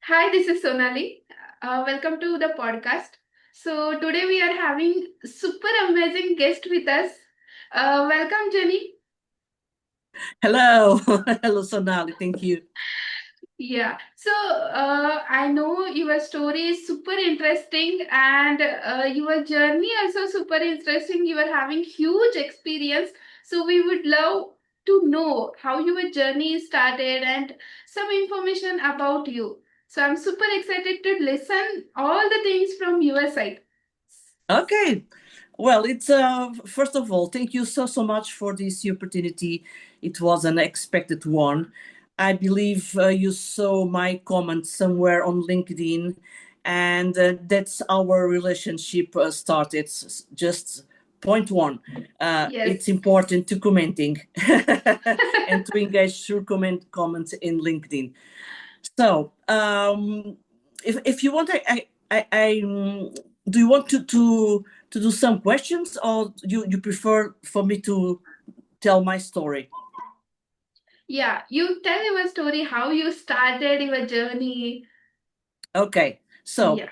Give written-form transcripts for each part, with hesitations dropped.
Hi, this is Sonali. Welcome to the podcast. So today we are having super amazing guest with us. Welcome, Jenny. Hello, hello, Sonali. Thank you. Yeah. So I know your story is super interesting, and your journey also super interesting. You are having huge experience. So we would love to know how your journey started and some information about you. So I'm super excited to listen all the things from your side. Okay. Well, it's first of all, thank you so much for this opportunity. It was an expected one. I believe you saw my comment somewhere on LinkedIn, and that's our relationship started. Just point one. Yes. It's important to commenting and to engage through comments in LinkedIn. So, if you want, do you want to do some questions, or you prefer for me to tell my story? Yeah, you tell your story, how you started your journey. Okay. So, Yeah.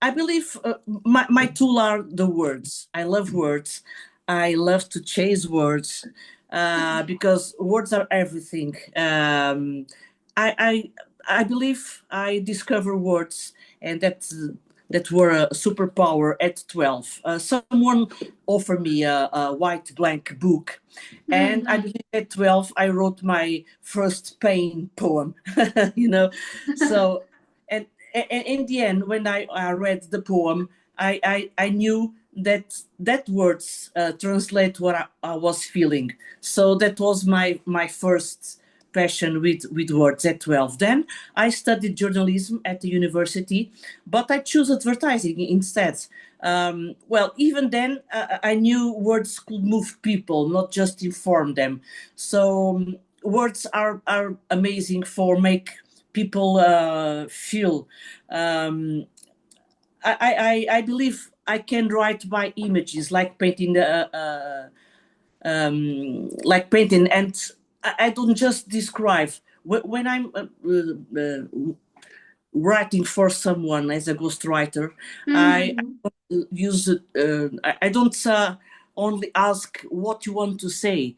I believe my tool are the words. I love words. I love to chase words because words are everything. I, I I believe I discover words, and that were a superpower at 12. Someone offered me a white blank book, and I Hmm. believe at 12 I wrote my first pain poem. you know, so and and in the end, when I read the poem, I knew that words translate what I was feeling. So that was my first passion with words at 12. Then I studied journalism at the university, but I chose advertising instead. Well, even then, I knew words could move people, not just inform them. So words are amazing for make people feel. Um, I believe I can write by images, like painting, and I don't just describe. When I'm writing for someone as a ghostwriter, I Hmm. use it. I don't only ask what you want to say.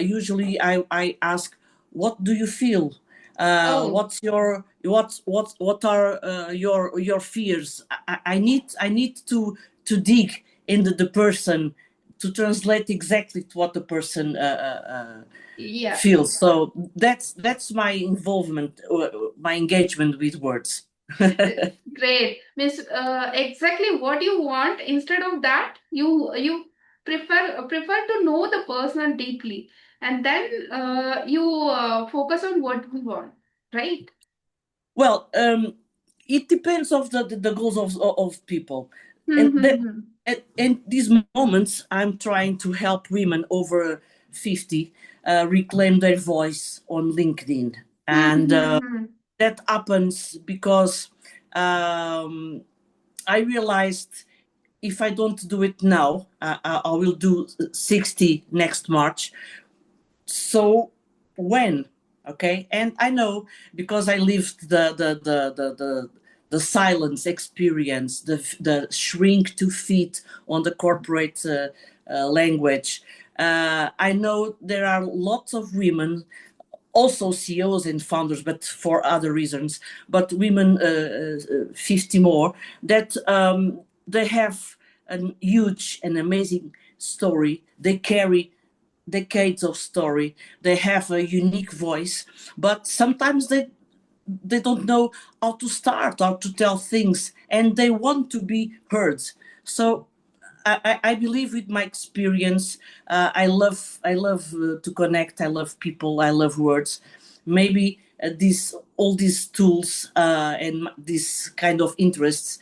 Usually, I ask, what do you feel? Oh, What's your what are your fears? I need to dig into the person to translate exactly to what the person yeah. feels. So that's my involvement, my engagement with words. Great. Miss, exactly what you want. Instead of that, you prefer to know the person deeply, and then you focus on what we want, right? Well, it depends of the goals of people, and that Mm-hmm. at these moments, I'm trying to help women over 50 reclaim their voice on LinkedIn, and Mm-hmm. that happens because um, I realized if I don't do it now, I will do 60 next March. So when, okay, and I know because I lived the silence experience, the shrink to fit on the corporate language. I know there are lots of women, also CEOs and founders, but for other reasons, but women 50 more, that they have a huge and amazing story. They carry decades of story. They have a unique voice, but sometimes they don't know how to start, how to tell things, and they want to be heard. So I believe with my experience, I love to connect. I love people. I love words. Maybe these all these tools and this kind of interests,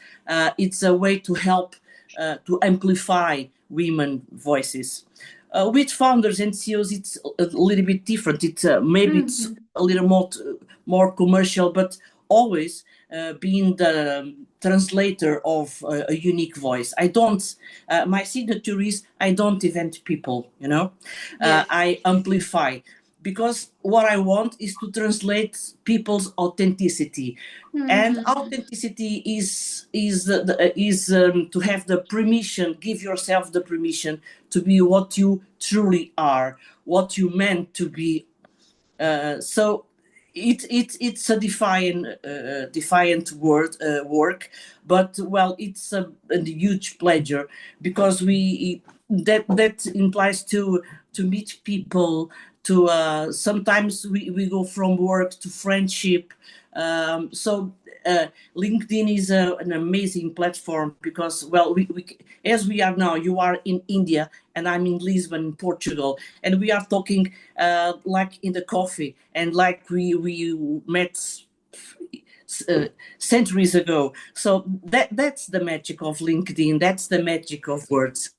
it's a way to help to amplify women voices. With founders and CEOs, it's a little bit different. It's maybe it's Mm-hmm. a little more commercial, but always being the translator of a unique voice. I don't. My signature is I don't invent people. Yes. I amplify. because what I want is to translate people's authenticity, and Mm-hmm. authenticity is to have the permission, give yourself the permission to be what you truly are, what you meant to be. So it's a defiant word work, but well, it's a huge pleasure because we that implies to meet people, to sometimes we go from work to friendship. So LinkedIn is an amazing platform because, well, we as we are now, you are in India and I'm in Lisbon, Portugal, and we are talking like in the coffee and like we met uh, centuries ago. So that's the magic of LinkedIn. That's the magic of words.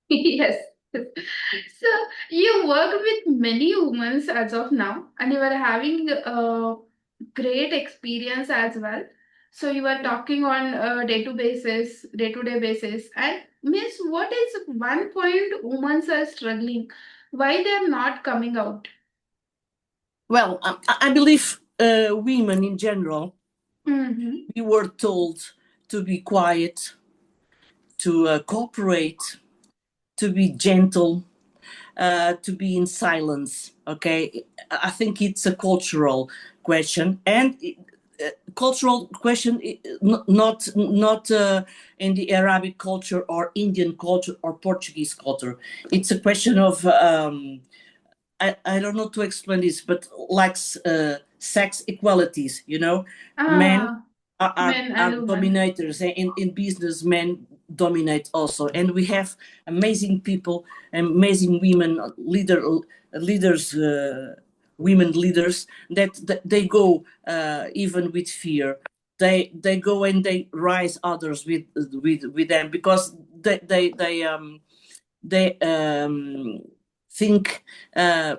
Yes. So you work with many women as of now, and you are having a great experience as well. So you are talking on a day-to-day basis, and Miss, what is one point women are struggling? Why they are not coming out? Well, I believe women in general, Mm-hmm. we were told to be quiet, to cooperate, to be gentle, to be in silence. Okay, I think it's a cultural question, and cultural question, not in the Arabic culture or Indian culture or Portuguese culture. It's a question of I don't know to explain this, but like sex equalities, you know, men Ah, men are and women. dominators. In business, men dominate also, and we have amazing people, amazing women leaders, women leaders that they go even with fear. They go and they rise others with them because they think uh,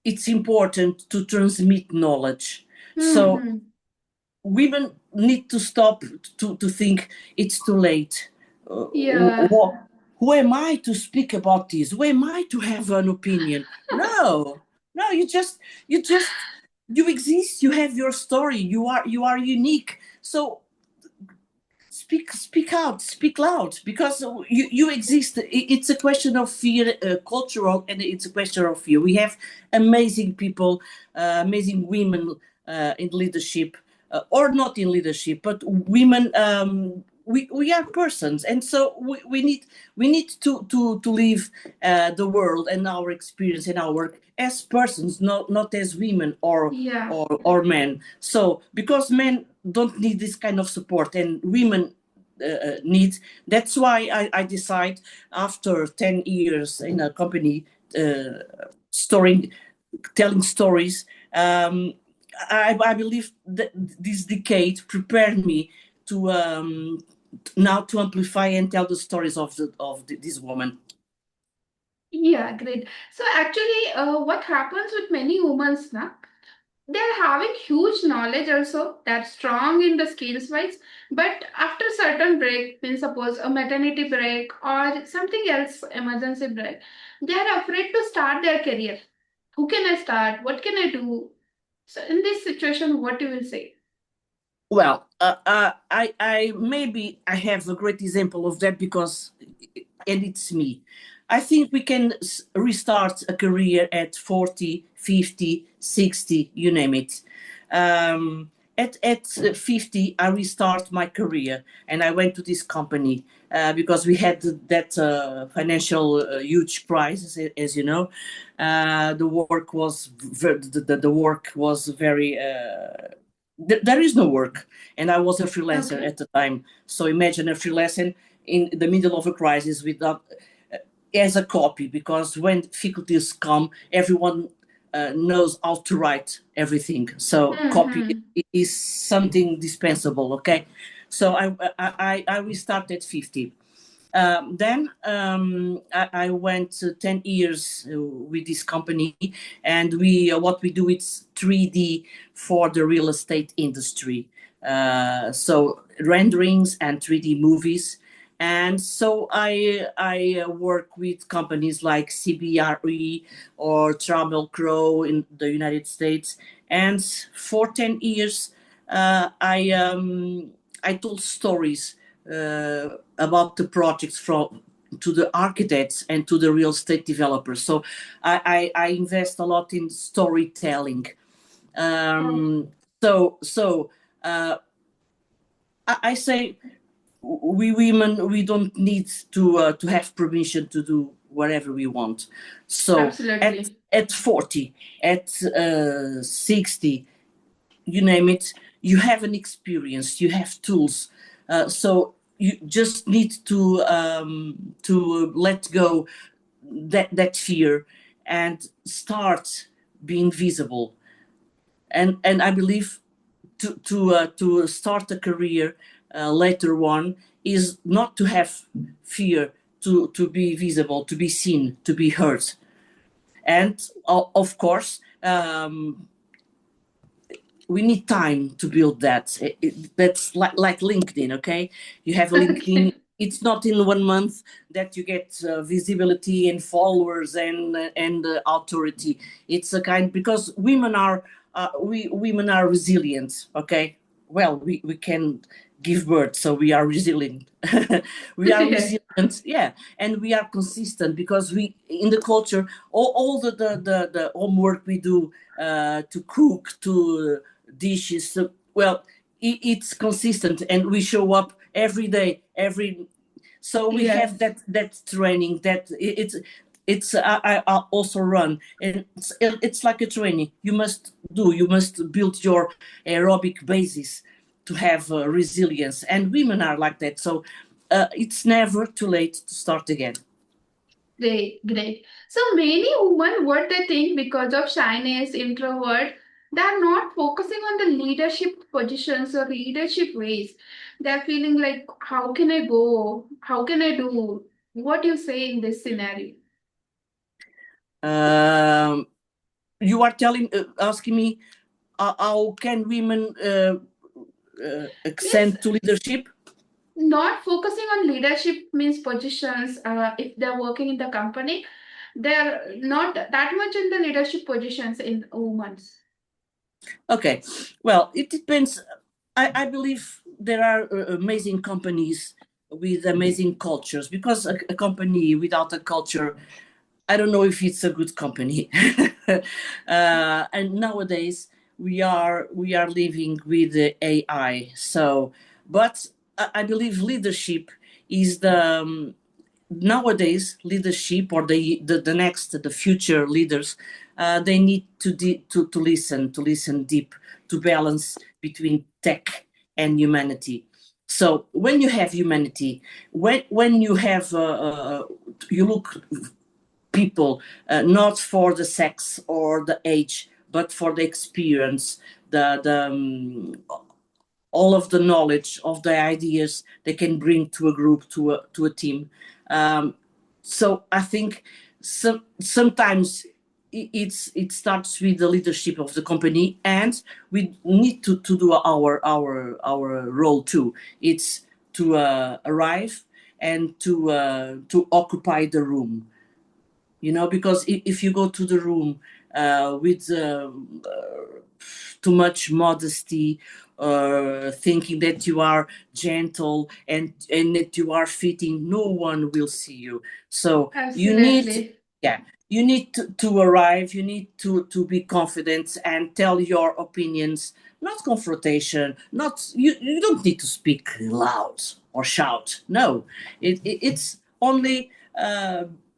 it's important to transmit knowledge. So Mm-hmm. women need to stop to think it's too late. Yeah. Who am I to speak about this? Who am I to have an opinion? No, no, you just you exist. You have your story. You are unique. So speak out, speak loud, because you exist. It's a question of fear, cultural, and it's a question of fear. We have amazing people, amazing women in leadership, or not in leadership, but women. We are persons, and so we need to live the world and our experience and our work as persons, not as women Yeah. or men. So because men don't need this kind of support and women need, that's why I decide after 10 years in a company, storing telling stories. I believe that this decade prepared me to now to amplify and tell the stories of this woman. Yeah, great. So actually, what happens with many women now? They're having huge knowledge also. They're strong in the skills wise, but after certain break, means suppose a maternity break or something else, emergency break, they're afraid to start their career. Who can I start? What can I do? So in this situation, what you will say? Well, I maybe I have a great example of that because, and it's me. I think we can restart a career at 40, 50, 60, you name it. At 50, I restart my career and I went to this company because we had that financial huge crisis, as you know. The work was the work was very there is no work, and I was a freelancer Okay. at the time. So imagine a freelancer in the middle of a crisis without as a copy, because when difficulties come, everyone knows how to write everything. So copy Mm-hmm. is something dispensable. Okay, so I restarted at 50. Then I went 10 years with this company, and we what we do is 3D for the real estate industry. So renderings and 3D movies. And so I work with companies like CBRE or Travel Crow in the United States. And for 10 years, I told stories about the projects from to the architects and to the real estate developers. So I invest a lot in storytelling. Oh, Um, so uh, I say we women we don't need to have permission to do whatever we want. So absolutely. at 40, at 60, you name it, you have an experience, you have tools. So you just need to let go that fear and start being visible. And I believe to start a career later on is not to have fear, to be visible, to be seen, to be heard. And of course, we need time to build that. That's like LinkedIn, okay? You have a LinkedIn. Okay. It's not in 1 month that you get visibility and followers and authority. It's a kind because we women are resilient, okay? Well, we can give birth, so we are resilient. We are Yes. resilient, yeah, and we are consistent because we in the culture all the homework we do to cook to dishes. So, well, it's consistent, and we show up every day, every. So we have Yes. that training. That it's I also run, and it's like a training. You must build your aerobic basis to have resilience, and women are like that. So it's never too late to start again. Great, great. So many women, what they think because of shyness, introvert, they're not focusing on the leadership positions or leadership ways. They're feeling like, how can I go? How can I do? What you say in this scenario? Um, you are asking me how can women Means accent to leadership? not focusing on leadership means positions. If they're working in the company, they're not that much in the leadership positions in women's. Okay, well, it depends. I believe there are amazing companies with amazing cultures because a company without a culture, I don't know if it's a good company. And nowadays we are living with the AI. So, but I believe leadership is nowadays leadership or the future leaders, they need to listen deep, to balance between tech and humanity. So when you have humanity, when you have you look people, not for the sex or the age, but for the experience, the all of the knowledge of the ideas they can bring to a group, to a team. Um, so I think sometimes it starts with the leadership of the company, and we need to do our role too. It's to arrive and to occupy the room, because if you go to the room with too much modesty, thinking that you are gentle and that you are fitting, no one will see you. So you need, Absolutely. yeah, you need to arrive, you need to be confident and tell your opinions, not confrontation, not you don't need to speak loud or shout. No, it's only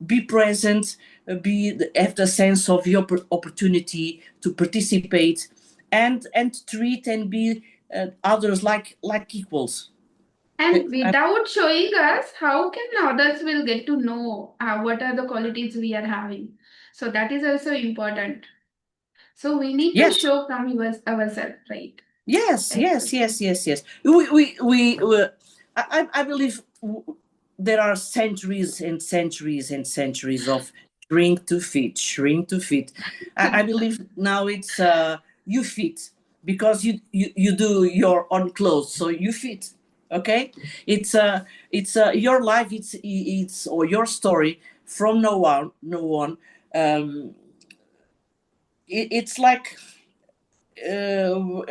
be present, have the sense of your opportunity to participate, and treat and be others like equals. And Uh, without showing us, how can others will get to know what are the qualities we are having? So that is also important. So we need to yes, show from ourselves, right? yes, yes, Exactly. yes, yes, yes. I believe there are centuries and centuries and centuries of shrink to fit. I believe now it's you fit because you do your own clothes, so you fit. Okay, it's your life. It's or your story from no one. No one. Um, it's like uh,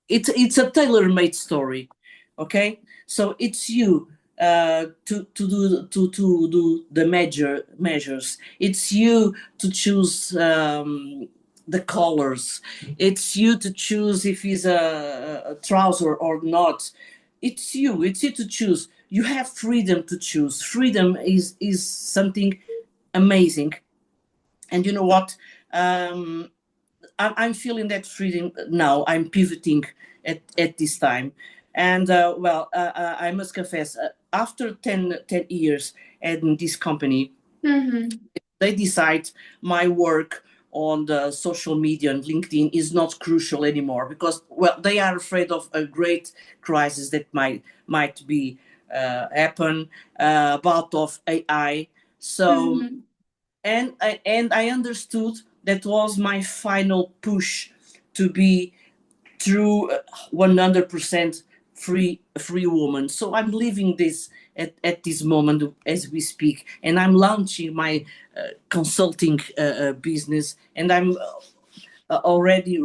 it's a tailor-made story. Okay, so it's you to do the measures. It's you to choose the colors. It's you to choose if it's a trouser or not. It's you to choose. You have freedom to choose. Freedom is something amazing. And you know what, I'm feeling that freedom now. I'm pivoting at this time. And I must confess, after 10 years in this company, Mm-hmm. they decide my work on the social media and LinkedIn is not crucial anymore because, well, they are afraid of a great crisis that might be happen about of AI. So Mm-hmm. and I understood that was my final push to be true 100% free woman. So I'm leaving this at this moment as we speak, and I'm launching my consulting business, and I'm already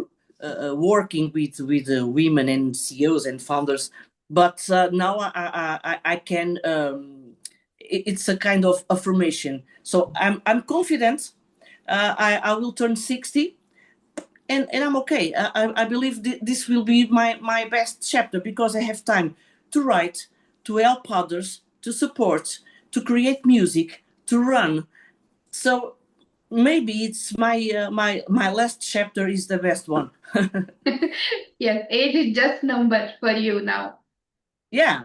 working with women and CEOs and founders. But now I can. It's a kind of affirmation. So I'm confident. I will turn 60, and I'm okay. I believe this will be my best chapter because I have time to write, to help others, to support, to create music, to run. So maybe it's my last chapter is the best one. Yes, age is just number for you now. Yeah.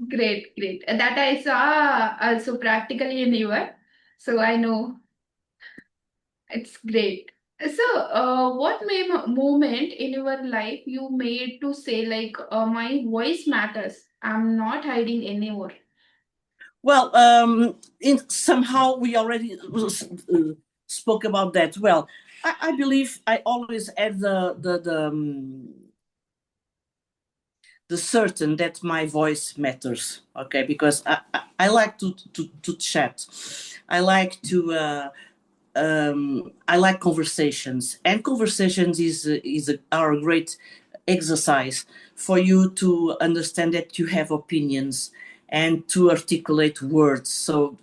Great, great. That I saw also practically in your, so I know it's great. So, what moment in your life you made to say like, my voice matters. I'm not hiding anymore. Well, somehow we already spoke about that. Well, I believe I always had the certain that my voice matters. Okay, because I like to chat. I like to I like conversations, and conversations are a great exercise for you to understand that you have opinions and to articulate words. So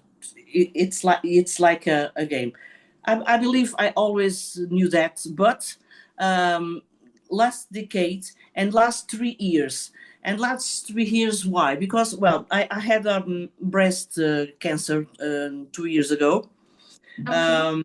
it's like a game. I believe I always knew that, but um, last decade and last 3 years. And last 3 years, why? Because, well, I had breast cancer 2 years ago. Okay. um,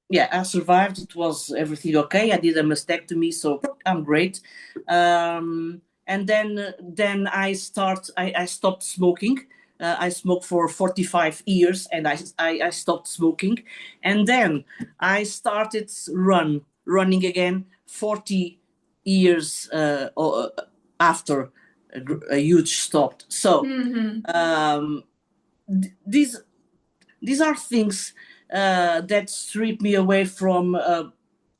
yeah, I survived. It was everything okay. I did a mastectomy, so I'm great. And then I stopped smoking. I smoked for 45 years, and I stopped smoking. And then I started running again 40 years after a huge stop. So Mm-hmm. um, these these are things that strip me away from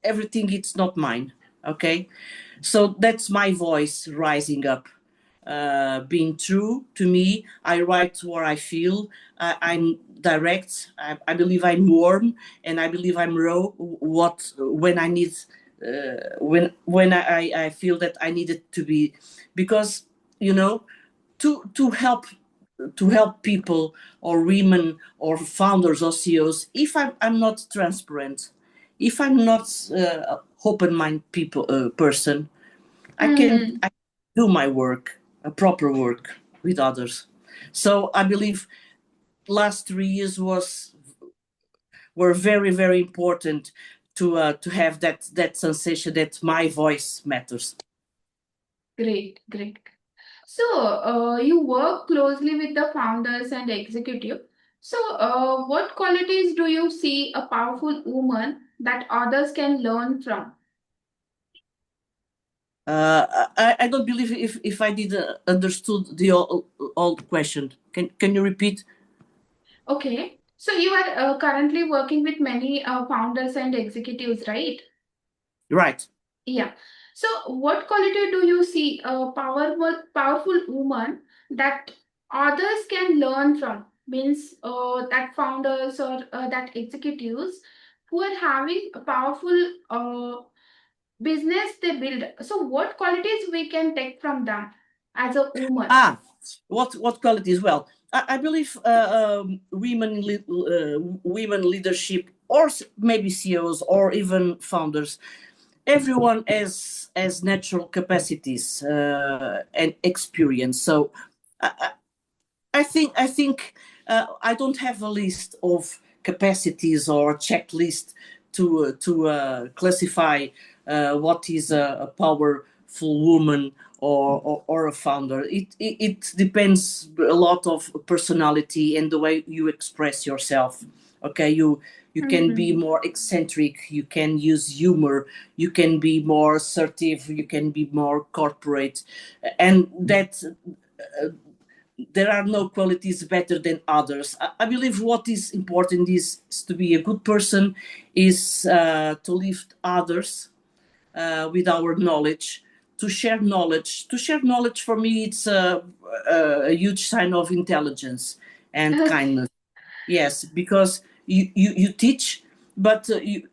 everything. It's not mine. Okay, so that's my voice rising up, being true to me. I write what I feel. I'm direct. I believe I'm warm, and I believe I'm raw. What when I need, when I feel that I need it to be, because you know, to help people or women or founders or CEOs, if I'm not transparent, if I'm not open mind people person, I can Mm-hmm. I do my work, a proper work with others. So I believe last 3 years were very important to have that sensation that my voice matters. Great, great. So, you work closely with the founders and executive. So, what qualities do you see a powerful woman that others can learn from? I don't believe if I did understood the old question. Can you repeat? Okay. So, you are currently working with many founders and executives, right? Right. Yeah. So, what quality do you see a powerful woman that others can learn from? Means that founders or that executives who are having a powerful business they build. So, what qualities we can take from them as a woman? Ah, what qualities? Well, I believe women leadership, or maybe CEOs, or even founders. Everyone has natural capacities and experience. So I think I don't have a list of capacities or checklist to classify what is a powerful woman or a founder. It depends a lot of personality and the way you express yourself. Okay, you can be Mhm. more eccentric, you can use humor, you can be more assertive, you can be more corporate, and that there are no qualities better than others. I believe what is important is to be a good person, is to lift others with our knowledge, to share knowledge. To share knowledge for me, it's a huge sign of intelligence and Okay. kindness. Yes, because you teach, but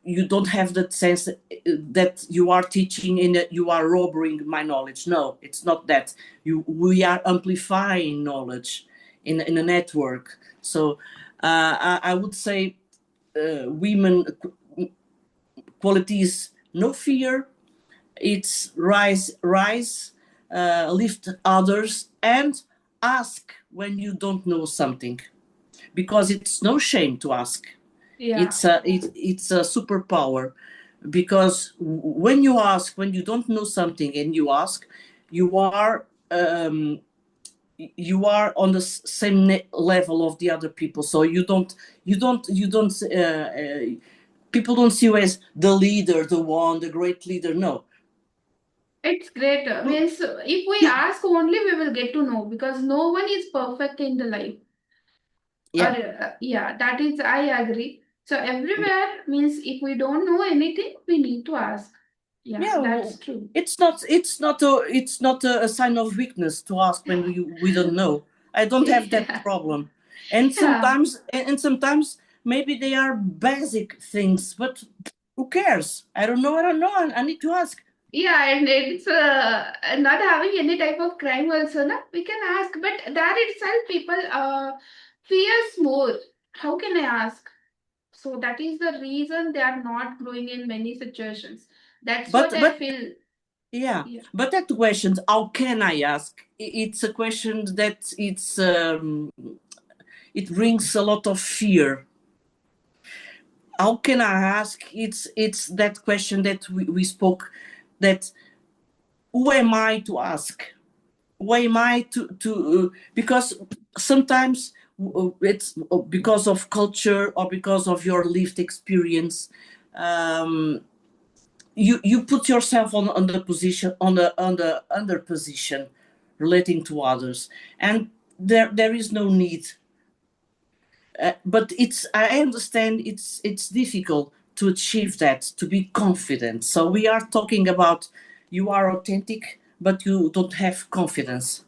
you don't have that sense that you are teaching and that you are robbing my knowledge. No, it's not that. We are amplifying knowledge in a network. So I would say women qualities: no fear. It's rise, lift others, and ask when you don't know something, because it's no shame to ask. Yeah. It's a superpower, because when you ask, when you don't know something and you ask, you are you are on the same level of the other people. So you don't people don't see you as the leader, the one, the great leader. No. It's great. Means if we ask only, we will get to know because no one is perfect in the life. Or Yeah. yeah, that is I agree. So everywhere means if we don't know anything, we need to ask. Yeah, Yeah, that's true. it's not a sign of weakness to ask when we don't know. I don't have that Yeah, problem. And yeah, sometimes maybe they are basic things, but who cares? I don't know, I need to ask. yeah, and it's not having any type of crime also. No, we can ask, but that itself people fears more. How can I ask? So that is the reason they are not growing in many situations. That's but what I but feel. yeah, Yeah. but that question, how can I ask? It's a question that it brings a lot of fear. How can I ask? It's that question that we spoke, that who am I to ask? Who am I to because sometimes it's because of culture or because of your lived experience. um, you put yourself on the position, on the under position, relating to others, and there is no need. But I understand it's difficult to achieve that, to be confident. So we are talking about, you are authentic but you don't have confidence.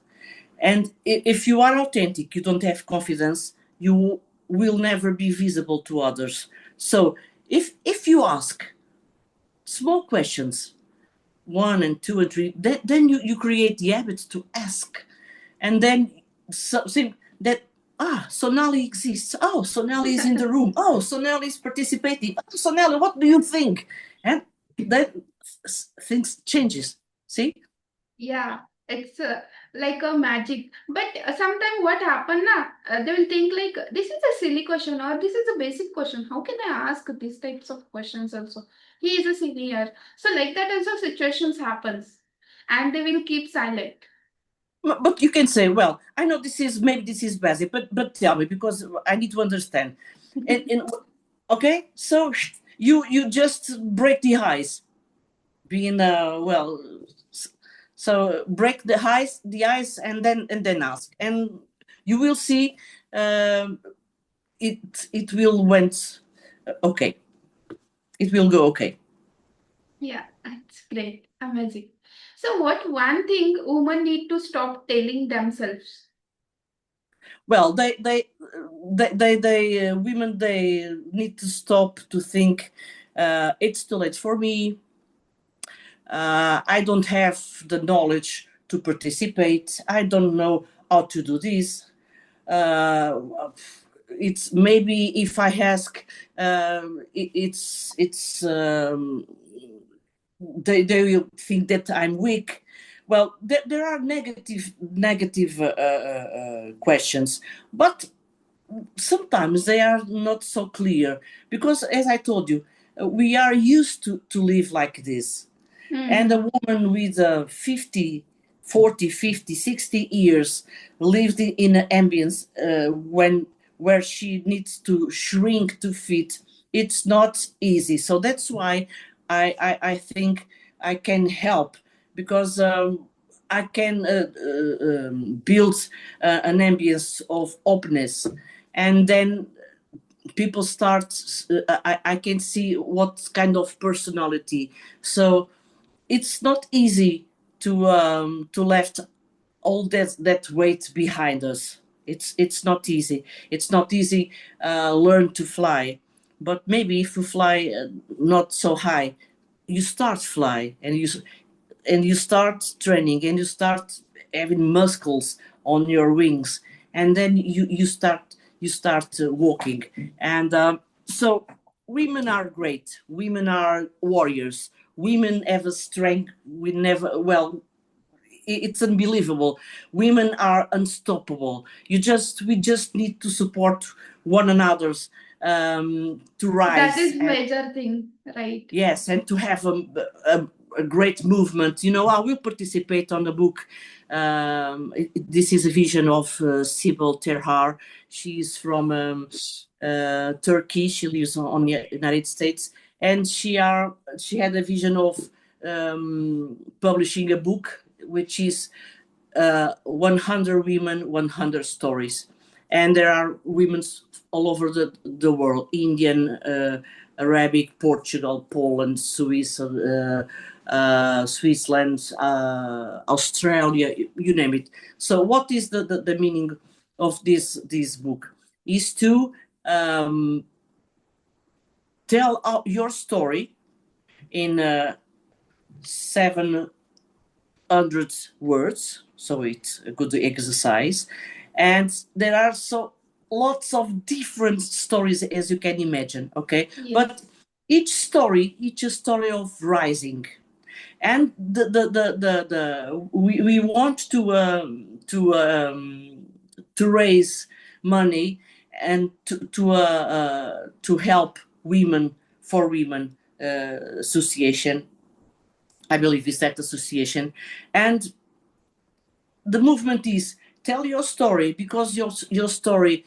And if you are authentic, you don't have confidence, you will never be visible to others. So if you ask small questions, one and two and three, then you create the habit to ask. And then something that, Sonali exists. Oh, Sonali is in the room. Oh, Sonali is participating. Oh, Sonali, what do you think? And then things changes. See? Yeah, it's like a magic. But sometimes what happen na, they will think like this is a silly question or this is a basic question. How can I ask these types of questions also? He is a senior, so like that also situations happens, and they will keep silent. But you can say, well, I know this is basic, but tell me, because I need to understand. And okay, so you just break the ice, being so break the ice, and then ask, and you will see. um, it will went okay, it will go okay. Yeah, that's great. Amazing. So, what one thing women need to stop telling themselves? Well, women, they need to stop to think, it's too late for me. I don't have the knowledge to participate. I don't know how to do this. Uh, it's maybe if I ask, it's they will think that I'm weak. Well, there are negative questions, but sometimes they are not so clear because, as I told you, we are used to live like this. And a Hmm. woman with 50, 40, 50, 60 years lived in an ambience where she needs to shrink to fit. It's not easy. So that's why I think I can help, because I can build an ambience of openness. And then people start, I can see what kind of personality. So it's not easy to left all that weight behind us. It's not easy. It's not easy. Learn to fly, but maybe if you fly not so high, you start fly, and you start training, and you start having muscles on your wings, and then you start walking. And so women are great. Women are warriors. Women have a strength we never, well, it's unbelievable. Women are unstoppable. We just need to support one another's, to That rise. is And major thing, right? yes, and to have a, a great movement. I will participate on the book. This is a vision of Sybil Terhar. She's from Turkey. She lives on the United States, and she had a vision of publishing a book, which is 100 women, 100 stories. And there are women all over the world: Indian, Arabic, Portugal, Poland, Swiss, Switzerland, Australia, you name it. So, what is the meaning of this book? Is to tell your story in 700 words, so it's a good exercise. And there are so lots of different stories, as you can imagine. Okay, Yes. but each a story of rising. And we want to raise money, and to help women for women association. I believe is that association. And the movement is tell your story, because your story,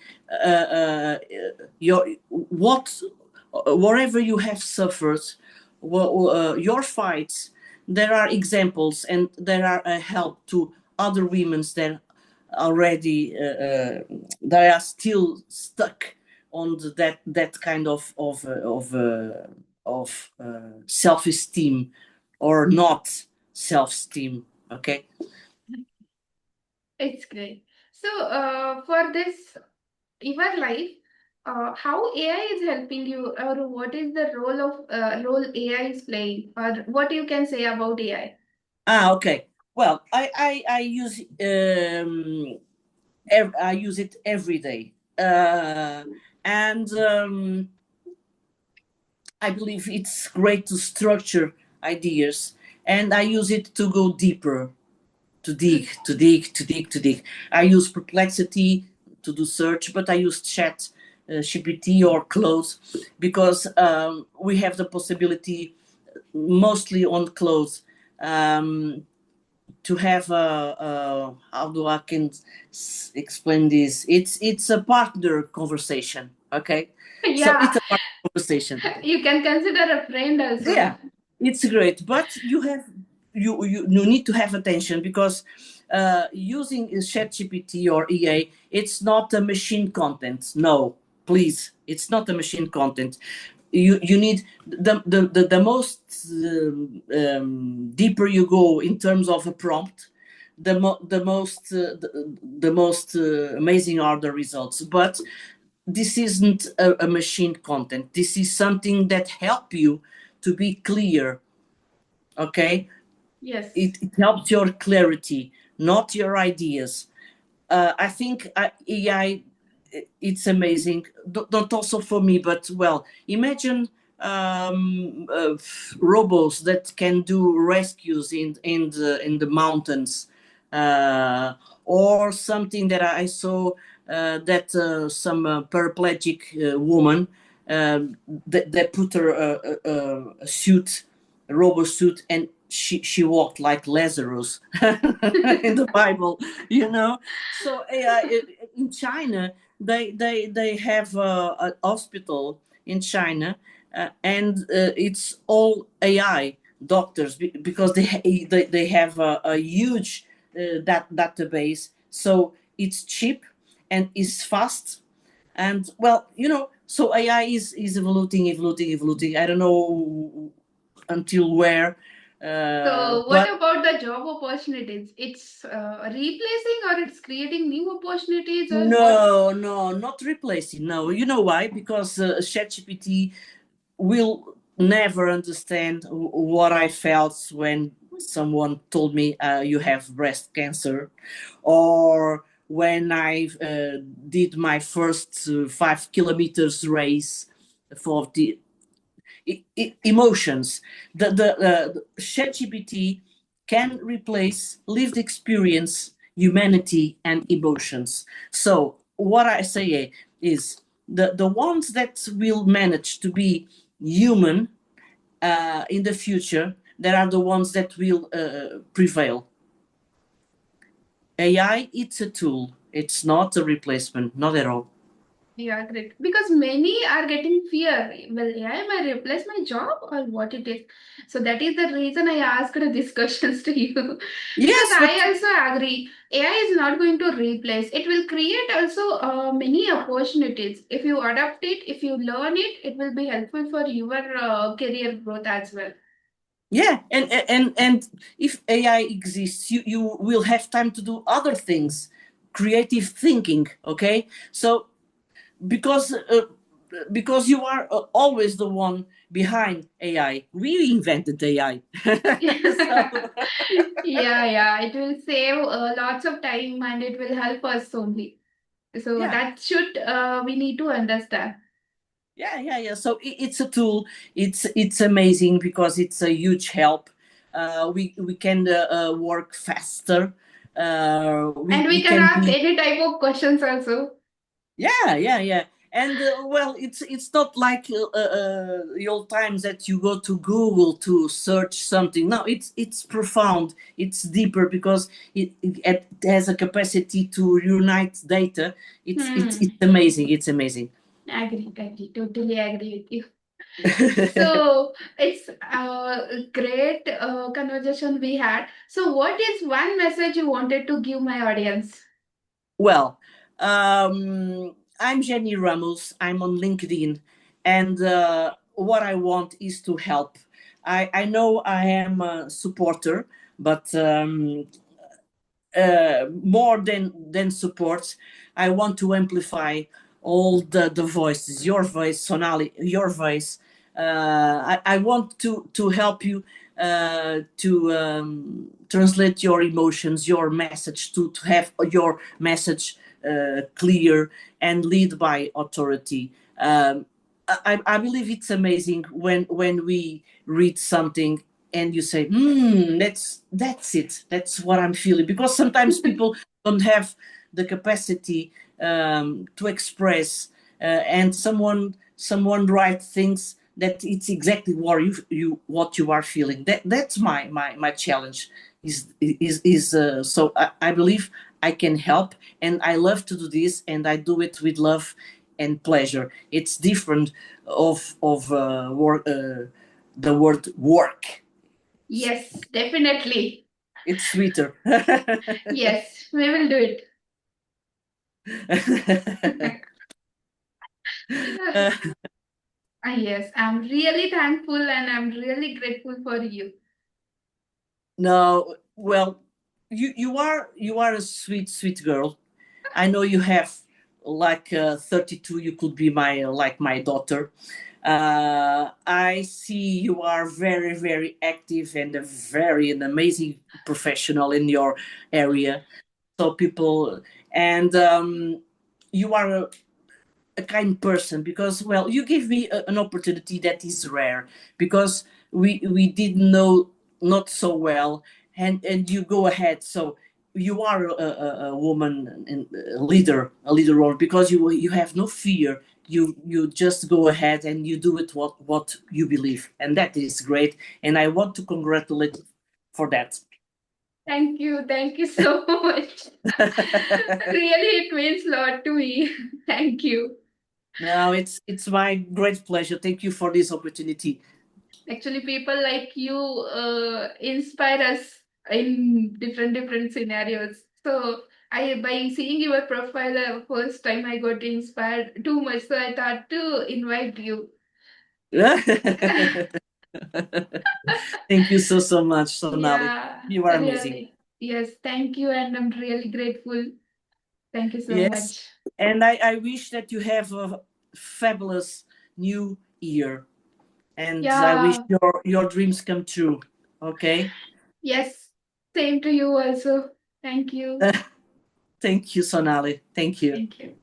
your what wherever you have suffered, your fights, there are examples, and there are a help to other women that already they are still stuck on that kind of self-esteem, or not self-esteem. Okay. It's great. So, for this, your life, how AI is helping you, or what is the role AI is playing, or what you can say about AI? Okay. Well, I use I use it every day, and I believe it's great to structure ideas, and I use it to go deeper, to dig, to dig, to dig, to dig. I use Perplexity to do search, but I use Chat GPT or Close, because we have the possibility, mostly on Close, um, to have a how do I can explain this? It's a partner conversation. Okay, so Yeah, it's a partner conversation. you can consider a friend also. Yeah, it's great, but you need to have attention, because using ChatGPT or EA, it's not a machine content. No, please, it's not a machine content. you need the most deeper you go in terms of a prompt, the most amazing are the results. But this isn't a machine content. This is something that help you to be clear. Okay, Yes. it helps your clarity, not your ideas. I think AI, it's amazing. Not also for me, but well, imagine robots that can do rescues in the mountains, uh, or something that I saw that some paraplegic woman, they put her a suit, a robo suit, and she walked like Lazarus in the Bible, you know. So in China, they have a hospital in China, and it's all AI doctors because they have a huge database. So it's cheap and is fast, and well, you know, so AI is evolving. I don't know until where, So, what but about the job opportunities? It's replacing or it's creating new opportunities or what? no, no, not replacing. No, you know why? Because ChatGPT will never understand what I felt when someone told me you have breast cancer, or when I did my first 5 kilometers race for the emotions. The ChatGPT can replace lived experience, humanity, and emotions. So what I say is the ones that will manage to be human in the future, that are the ones that will prevail. AI, it's a tool. It's not a replacement, not at all. Yeah, great. Because many are getting fear. Will AI might replace my job or what it is? So that is the reason I asked these questions to you. Because Yes, but I also agree. AI is not going to replace. It will create also many opportunities. If you adapt it, if you learn it, it will be helpful for your career growth as well. yeah, and if AI exists, you will have time to do other things, creative thinking. Okay, so because because you are always the one behind AI. We invented AI, so Yeah, yeah, it will save lots of time and it will help us only. So yeah. that should we need to understand. Yeah. So it's a tool. It's amazing because it's a huge help. We can work faster. And We we can can ask be. any type of questions also. Yeah. And well, it's not like the old times that you go to Google to search something. No, it's profound. It's deeper because it has a capacity to unite data. It's Hmm. amazing. It's amazing. Agree. Totally agree with you. So it's a great conversation we had. So what is one message you wanted to give my audience? Well, I'm Genie Ramos. I'm on LinkedIn, and what I want is to help. I know I am a supporter, but more than support, I want to amplify all the voices, your voice, Sonali, your voice. I want to help you to translate your emotions, your message, to have your message clear and lead by authority. I believe it's amazing when we read something and you say, that's it. That's what I'm feeling. Because sometimes people don't have the capacity to express, and someone write things that it's exactly what you are feeling. That's my challenge. So I believe I can help, and I love to do this, and I do it with love and pleasure. It's different of work. The word work, Yes, definitely. it's sweeter. Yes, we will do it. Uh, Yes, I'm really thankful and I'm really grateful for you. No, well, you are a sweet girl. I know you have like 32. You could be my like my daughter. I see you are very active and a very an amazing professional in your area. So people and you are a kind person because well you give me an opportunity that is rare because we didn't know not so well and you go ahead so you are a woman and a leader role because you have no fear you just go ahead and you do it what you believe and that is great and I want to congratulate you for that. Thank you so much. Really, it means a lot to me. Thank you. No, it's my great pleasure. Thank you for this opportunity. Actually, people like you inspire us in different scenarios. So I, by seeing your profile first time, I got inspired too much. So I thought to invite you. Thank you so much, Sonali. Yeah, You are amazing. really. Yes, thank you, and I'm really grateful. Thank you so Yes, much. and I wish that you have a fabulous new year, and I wish Yeah, your dreams come true. Okay. yes, same to you also. Thank you. Thank you, Sonali. Thank you. Thank you.